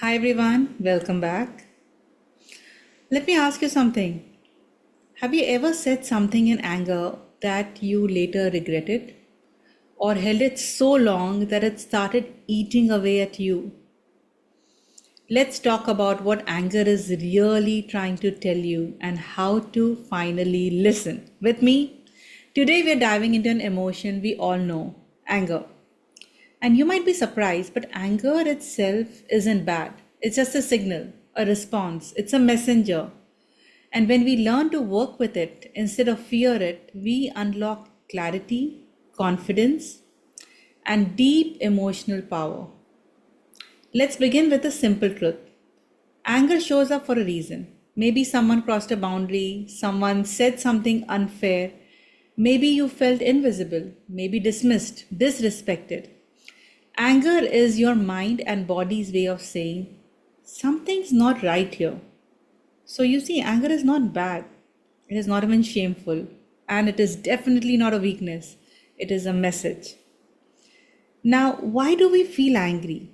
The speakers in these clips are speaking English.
Hi everyone, welcome back. Let me ask you something. Have you ever said something in anger that you later regretted? Or held it so long that it started eating away at you? Let's talk about what anger is really trying to tell you and how to finally listen. With me, today we're diving into an emotion we all know, anger. And you might be surprised, but anger itself isn't bad. It's just a signal, a response, it's a messenger. And when we learn to work with it instead of fear it, we unlock clarity, confidence, and deep emotional power. Let's begin with a simple truth. Anger shows up for a reason. Maybe someone crossed a boundary, someone said something unfair, maybe you felt invisible, maybe dismissed, disrespected. Anger is your mind and body's way of saying, something's not right here. So you see, anger is not bad. It is not even shameful. And it is definitely not a weakness. It is a message. Now, why do we feel angry?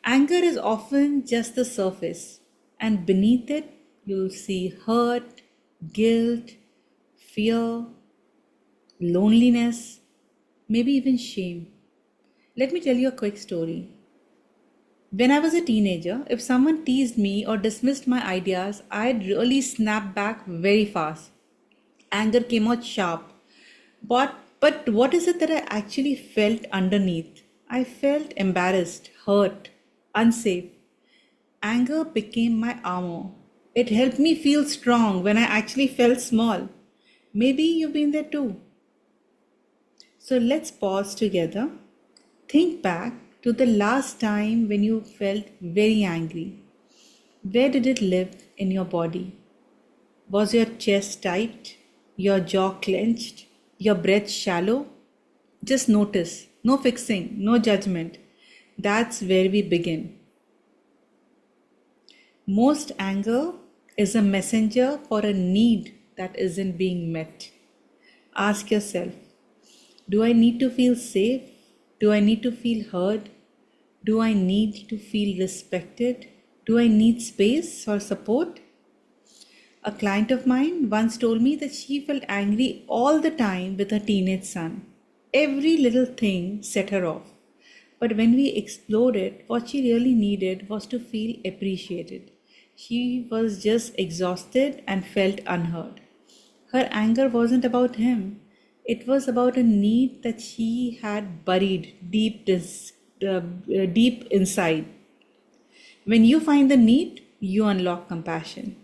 Anger is often just the surface. And beneath it, you'll see hurt, guilt, fear, loneliness, maybe even shame. Let me tell you a quick story. When I was a teenager, if someone teased me or dismissed my ideas, I'd really snap back very fast. Anger came out sharp. But what is it that I actually felt underneath? I felt embarrassed, hurt, unsafe. Anger became my armor. It helped me feel strong when I actually felt small. Maybe you've been there too. So let's pause together. Think back to the last time when you felt very angry. Where did it live in your body? Was your chest tight? Your jaw clenched? Your breath shallow? Just notice. No fixing, no judgment. That's where we begin. Most anger is a messenger for a need that isn't being met. Ask yourself, do I need to feel safe? Do I need to feel heard? Do I need to feel respected? Do I need space or support? A client of mine once told me that she felt angry all the time with her teenage son. Every little thing set her off. But when we explored it, what she really needed was to feel appreciated. She was just exhausted and felt unheard. Her anger wasn't about him, it was about a need that she had buried deep inside. When you find the need, you unlock compassion.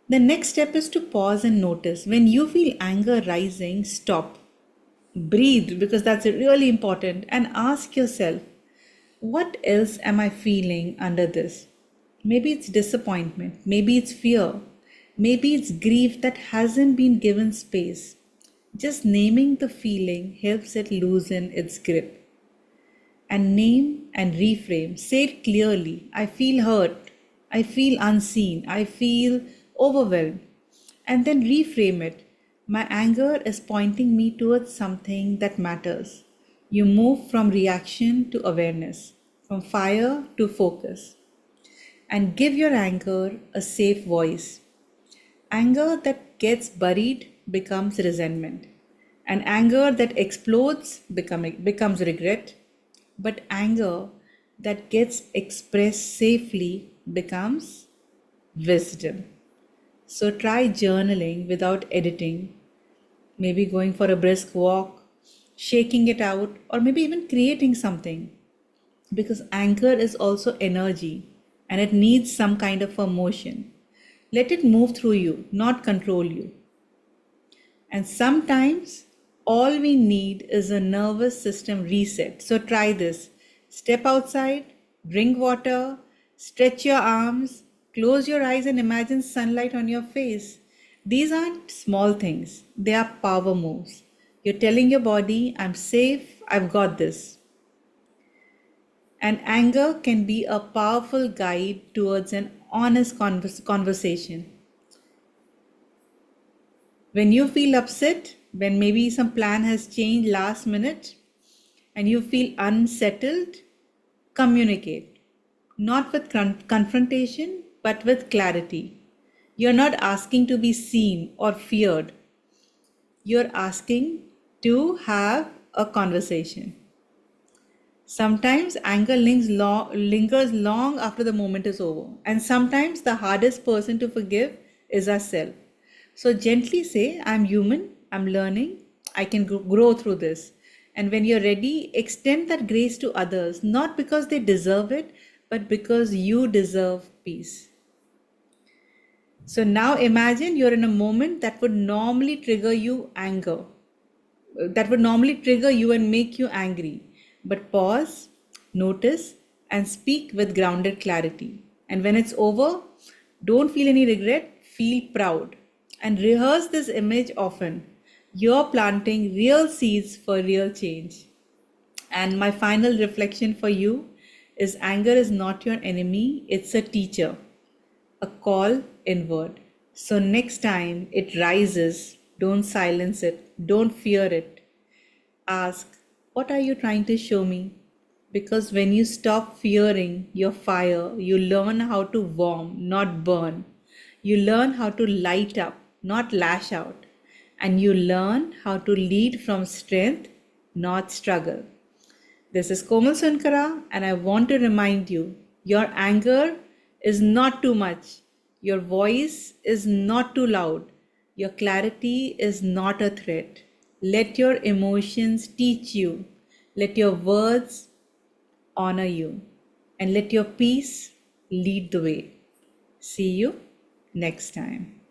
The next step is to pause and notice. When you feel anger rising, stop. Breathe, because that's really important, and ask yourself, what else am I feeling under this? Maybe it's disappointment, maybe it's fear, maybe it's grief that hasn't been given space. Just naming the feeling helps it loosen its grip. And name and reframe. Say it clearly. I feel hurt. I feel unseen. I feel overwhelmed. And then reframe it. My anger is pointing me towards something that matters. You move from reaction to awareness, from fire to focus. And give your anger a safe voice. Anger that gets buried becomes resentment. And anger that explodes becomes regret. But anger that gets expressed safely becomes wisdom. So try journaling without editing, maybe going for a brisk walk, shaking it out, or maybe even creating something. Because anger is also energy and it needs some kind of a motion. Let it move through you, not control you. And sometimes all we need is a nervous system reset. So try this. Step outside, drink water, stretch your arms, close your eyes, and imagine sunlight on your face. These aren't small things, they are power moves. You're telling your body, I'm safe, I've got this. And anger can be a powerful guide towards an honest conversation. When you feel upset, when maybe some plan has changed last minute and you feel unsettled, communicate. not with confrontation, but with clarity. You're not asking to be seen or feared. You're asking to have a conversation. Sometimes anger lingers long after the moment is over, and sometimes the hardest person to forgive is ourselves. So gently say, I'm human, I'm learning, I can grow through this. And when you're ready, extend that grace to others, not because they deserve it, but because you deserve peace. So now imagine you're in a moment that would normally trigger you anger, that would normally trigger you and make you angry. But pause, notice, and speak with grounded clarity. And when it's over, don't feel any regret, feel proud. And rehearse this image often. You're planting real seeds for real change. And my final reflection for you is anger is not your enemy, it's a teacher, a call inward. So next time it rises, don't silence it, don't fear it. Ask, what are you trying to show me? Because when you stop fearing your fire, you learn how to warm, not burn. You learn how to light up, not lash out. And you learn how to lead from strength, not struggle. This is Komal Sunkara, and I want to remind you your anger is not too much, your voice is not too loud, your clarity is not a threat. Let your emotions teach you, let your words honor you, and let your peace lead the way. See you next time.